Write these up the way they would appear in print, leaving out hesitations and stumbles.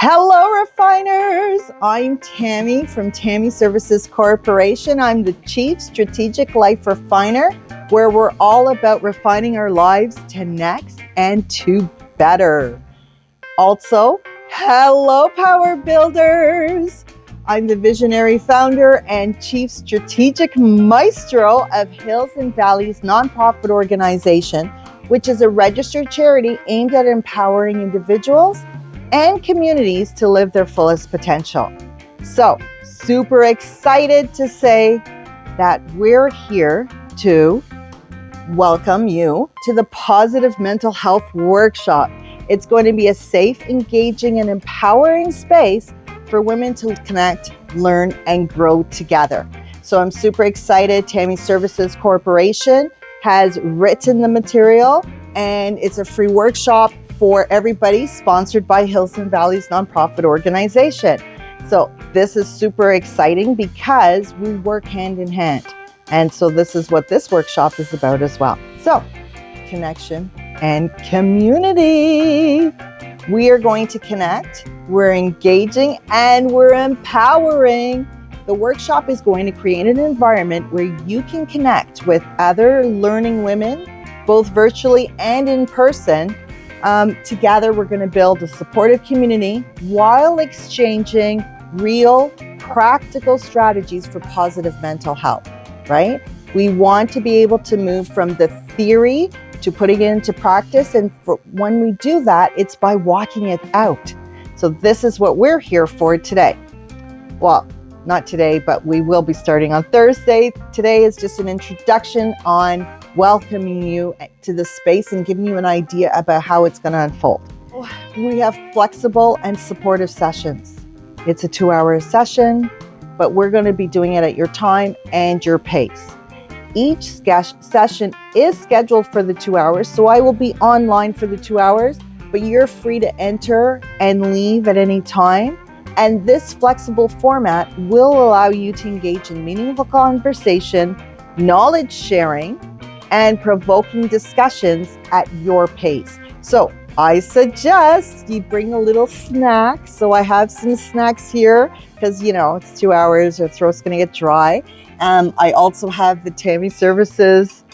Hello, refiners. I'm Tammy from Tammy Services Corporation. I'm the Chief Strategic Life Refiner, where we're all about refining our lives to next and to better. Also, hello, Power Builders. I'm the visionary founder and Chief Strategic Maestro of Hills and Valleys Nonprofit Organization, which is a registered charity aimed at empowering individuals and communities to live their fullest potential. So, super excited to say that we're here to welcome you to the Positive Mental Health Workshop. It's going to be a safe, engaging, and empowering space for women to connect, learn, and grow together. So I'm super excited. Tammy Services Corporation has written the material, and it's a free workshop for everybody, sponsored by Hills and Valleys Nonprofit Organization. So this is super exciting because we work hand in hand. And so this is what this workshop is about as well. So connection and community. We are going to connect, we're engaging, and we're empowering. The workshop is going to create an environment where you can connect with other learning women, both virtually and in person. Together, we're going to build a supportive community while exchanging real, practical strategies for positive mental health, right? We want to be able to move from the theory to putting it into practice. And when we do that, it's by walking it out. So this is what we're here for today. Well, not today, but we will be starting on Thursday. Today is just an introduction on welcoming you to the space and giving you an idea about how it's going to unfold. We have flexible and supportive sessions. It's a 2-hour session, but we're going to be doing it at your time and your pace. Each session is scheduled for the 2 hours, so I will be online for the 2 hours, but you're free to enter and leave at any time. And this flexible format will allow you to engage in meaningful conversation, knowledge sharing, and provoking discussions at your pace. So I suggest you bring a little snack. So I have some snacks here because, it's 2 hours, your throat's going to get dry. I also have the Tammy Services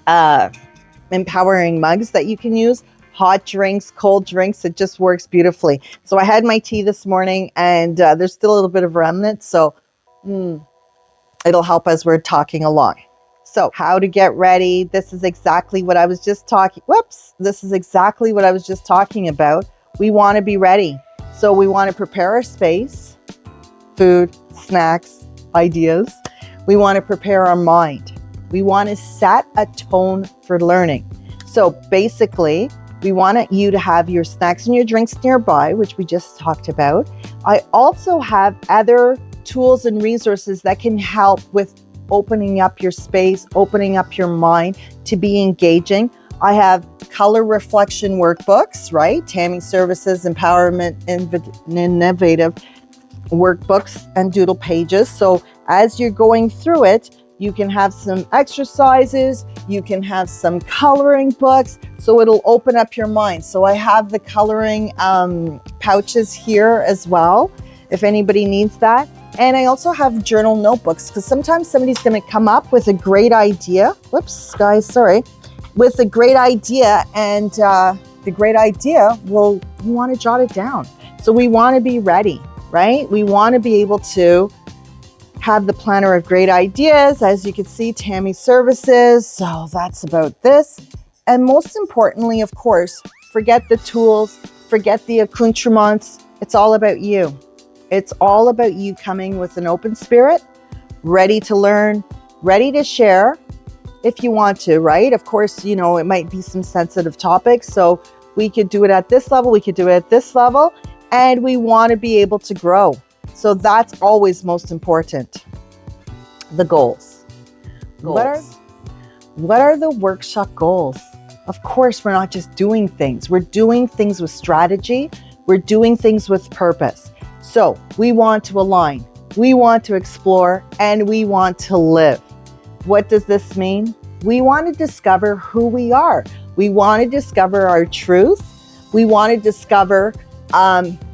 empowering mugs that you can use. Hot drinks, cold drinks, it just works beautifully. So I had my tea this morning and there's still a little bit of remnant. So it'll help as we're talking along. So how to get ready. This is exactly what I was just talking. This is exactly what I was just talking about. We want to be ready. So we want to prepare our space, food, snacks, ideas. We want to prepare our mind. We want to set a tone for learning. So basically, we want you to have your snacks and your drinks nearby, which we just talked about. I also have other tools and resources that can help with opening up your space, opening up your mind to be engaging. I have color reflection workbooks, right? Tammy Services Empowerment Innovative workbooks and doodle pages. So as you're going through it, you can have some exercises, you can have some coloring books, so it'll open up your mind. So I have the coloring pouches here as well, if anybody needs that. And I also have journal notebooks, because sometimes somebody's going to come up with a great idea. With a great idea, and the great idea, you want to jot it down. So we want to be ready, right? We want to be able to have the planner of great ideas. As you can see, Tammy Services. So that's about this. And most importantly, of course, forget the tools, forget the accoutrements. It's all about you. It's all about you coming with an open spirit, ready to learn, ready to share if you want to, right? Of course, it might be some sensitive topics. So we could do it at this level, we could do it at this level, and we want to be able to grow. So that's always most important. The goals. What are the workshop goals? Of course, we're not just doing things. We're doing things with strategy. We're doing things with purpose. So we want to align, we want to explore, and we want to live. What does this mean? We want to discover who we are. We want to discover our truth. We want to discover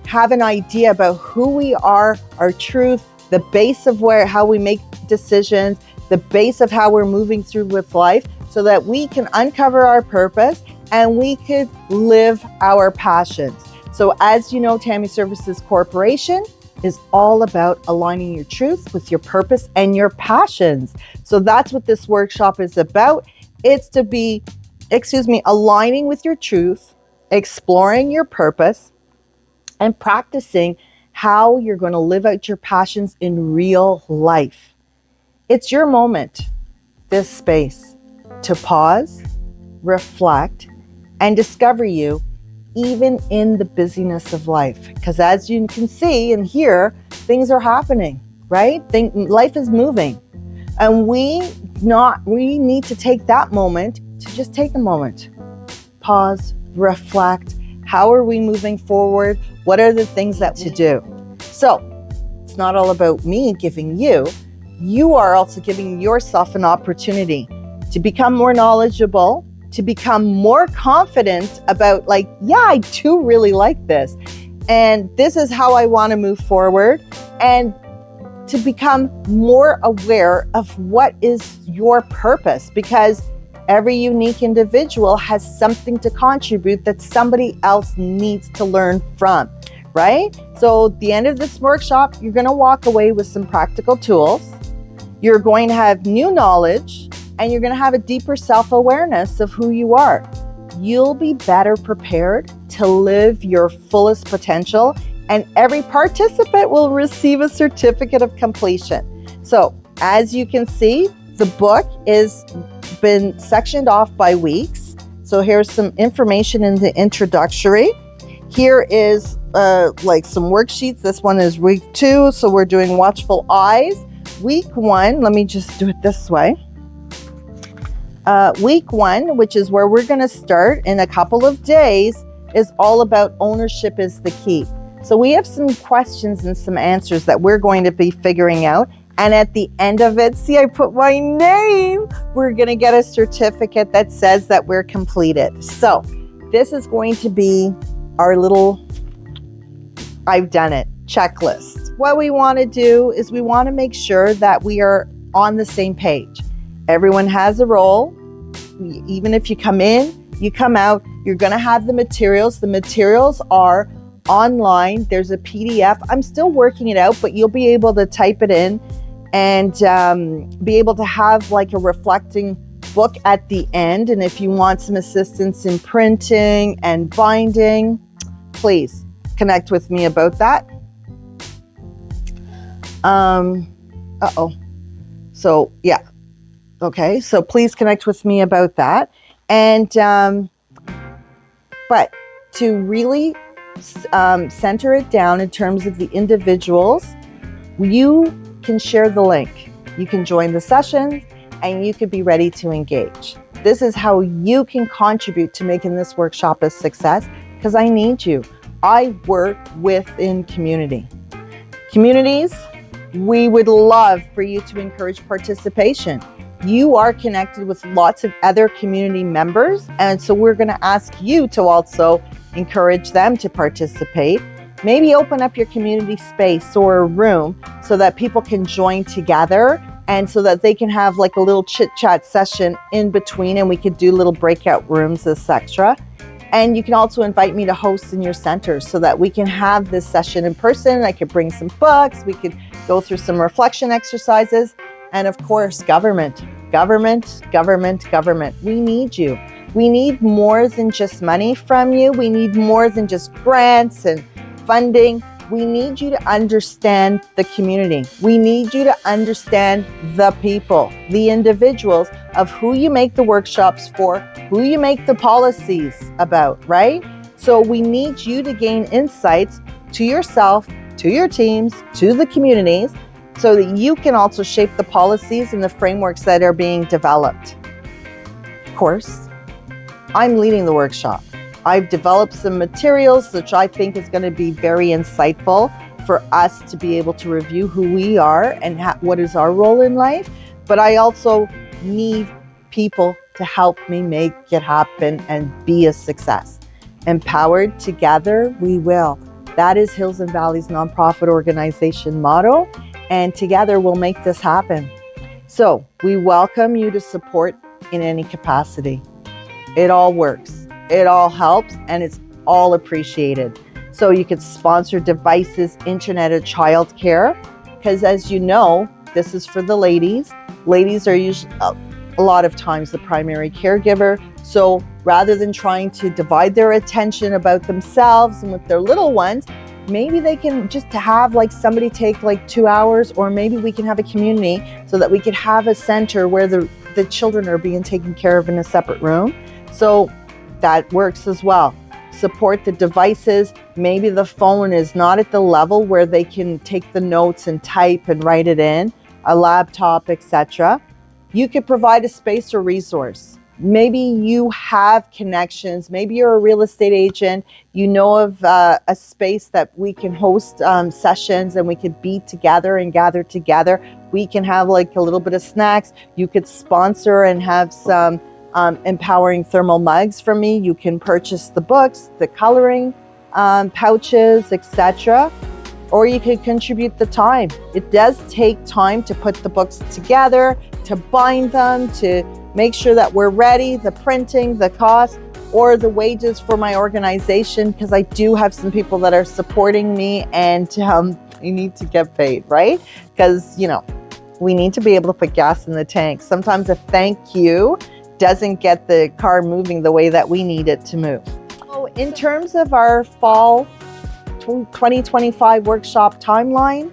have an idea about who we are, our truth, the base of how we make decisions, the base of how we're moving through with life, so that we can uncover our purpose and we could live our passions. So as you know, Tammy Services Corporation is all about aligning your truth with your purpose and your passions. So that's what this workshop is about. It's to be, aligning with your truth, exploring your purpose, and practicing how you're going to live out your passions in real life. It's your moment, this space, to pause, reflect, and discover you, even in the busyness of life. Because as you can see and hear, things are happening, right? Life is moving. And we need to take that moment to just take a moment. Pause, reflect. How are we moving forward? What are the things that to do? So it's not all about me giving you. You are also giving yourself an opportunity to become more knowledgeable, to become more confident about I do really like this. And this is how I want to move forward. And to become more aware of what is your purpose, because every unique individual has something to contribute that somebody else needs to learn from, right? So at the end of this workshop, you're going to walk away with some practical tools. You're going to have new knowledge, and you're going to have a deeper self-awareness of who you are. You'll be better prepared to live your fullest potential, and every participant will receive a certificate of completion. So as you can see, the book is been sectioned off by weeks. So here's some information in the introductory. Here is some worksheets. This one is week 2. So we're doing watchful eyes. Week 1, let me just do it this way. Week 1, which is where we're going to start in a couple of days, is all about ownership is the key. So we have some questions and some answers that we're going to be figuring out. And at the end of it, see, I put my name. We're going to get a certificate that says that we're completed. So this is going to be our little, I've done it, checklist. What we want to do is we want to make sure that we are on the same page. Everyone has a role. Even if you come in, you come out, you're going to have the materials. The materials are online. There's a PDF. I'm still working it out, but you'll be able to type it in and be able to have a reflecting book at the end. And if you want some assistance in printing and binding, please connect with me about that. So yeah. Okay. So please connect with me about that. And, but to really center it down in terms of the individuals, you can share the link. You can join the sessions and you could be ready to engage. This is how you can contribute to making this workshop a success, because I need you. I work within community. Communities, we would love for you to encourage participation. You are connected with lots of other community members, and so we're going to ask you to also encourage them to participate. Maybe open up your community space or a room so that people can join together, and so that they can have a little chit-chat session in between, and we could do little breakout rooms, etc. And you can also invite me to host in your center so that we can have this session in person. I could bring some books. We could go through some reflection exercises. And of course, government. We need you. We need more than just money from you. We need more than just grants and funding. We need you to understand the community. We need you to understand the people, the individuals of who you make the workshops for, who you make the policies about, right? So we need you to gain insights to yourself, to your teams, to the communities, so that you can also shape the policies and the frameworks that are being developed. Of course, I'm leading the workshop. I've developed some materials which I think is going to be very insightful for us to be able to review who we are and what is our role in life. But I also need people to help me make it happen and be a success. Empowered together, we will. That is Hills and Valleys nonprofit organization motto, and together we'll make this happen. So we welcome you to support in any capacity. It all works, it all helps, and it's all appreciated. So you could sponsor devices, internet, or childcare, because as you know, this is for the ladies. Ladies are usually a lot of times the primary caregiver. So rather than trying to divide their attention about themselves and with their little ones, maybe they can just have like somebody take like 2 hours, or maybe we can have a community so that we could have a center where the children are being taken care of in a separate room. So that works as well. Support the devices. Maybe the phone is not at the level where they can take the notes and type and write it in, a laptop, etc. You could provide a space or resource. Maybe you have connections. Maybe you're a real estate agent. You know of a space that we can host sessions and we could be together and gather together. We can have like a little bit of snacks. You could sponsor and have some empowering thermal mugs from me. You can purchase the books, the coloring pouches, etc. Or you could contribute the time. It does take time to put the books together, to bind them, to make sure that we're ready, the printing, the cost, or the wages for my organization, because I do have some people that are supporting me and you need to get paid, right? Because, you know, we need to be able to put gas in the tank. Sometimes a thank you doesn't get the car moving the way that we need it to move. So in terms of our fall 2025 workshop timeline,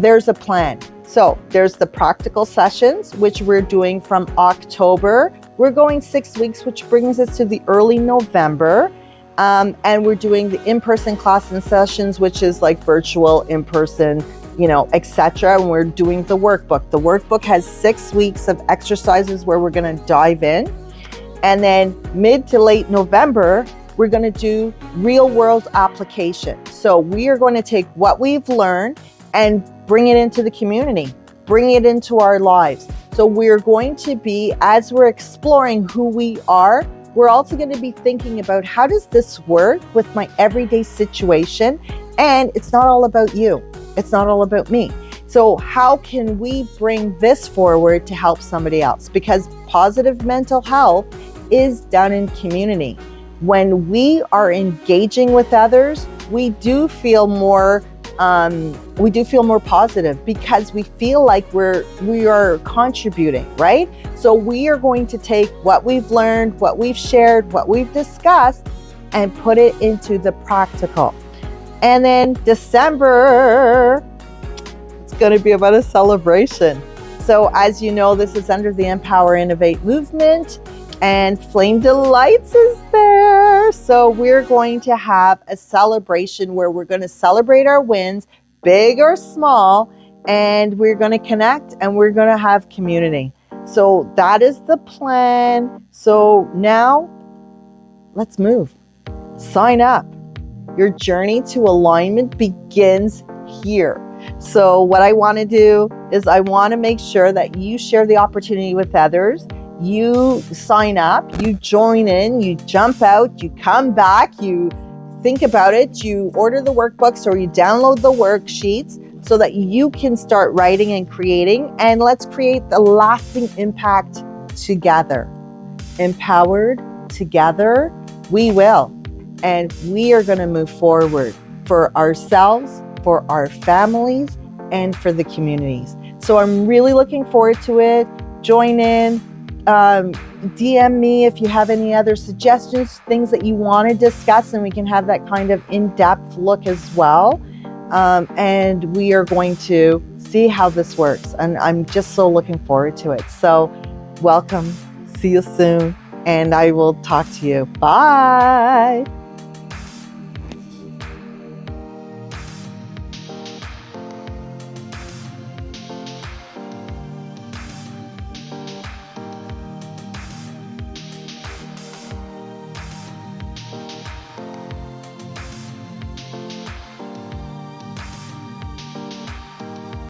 there's a plan. So there's the practical sessions, which we're doing from October. We're going 6 weeks, which brings us to the early November. And we're doing the in-person class and sessions, which is like virtual, in-person, you know, etc. And we're doing the workbook. The workbook has 6 weeks of exercises where we're going to dive in. And then mid to late November, we're going to do real world application. So we are going to take what we've learned and bring it into the community, bring it into our lives. So we're going to be, as we're exploring who we are, we're also going to be thinking about how does this work with my everyday situation? And it's not all about you. It's not all about me. So how can we bring this forward to help somebody else? Because positive mental health is done in community. When we are engaging with others, we do feel more positive because we feel like we are contributing, right? So we are going to take what we've learned, what we've shared, what we've discussed, and put it into the practical. And then December, it's going to be about a celebration. So as you know, this is under the EmpowerInnovate Movement, and Flame Delights is there. So we're going to have a celebration where we're going to celebrate our wins, big or small, and we're going to connect and we're going to have community. So that is the plan. So now let's move. Sign up. Your journey to alignment begins here. So what I want to do is I want to make sure that you share the opportunity with others. You sign up, you join in, you jump out, you come back, you think about it, you order the workbooks or you download the worksheets so that you can start writing and creating. And let's create the lasting impact together. Empowered together, we will. And we are going to move forward for ourselves, for our families, and for the communities. So I'm really looking forward to it. Join in. DM me if you have any other suggestions, things that you want to discuss, and we can have that kind of in-depth look as well. And we are going to see how this works. And I'm just so looking forward to it. So welcome. See you soon. And I will talk to you. Bye.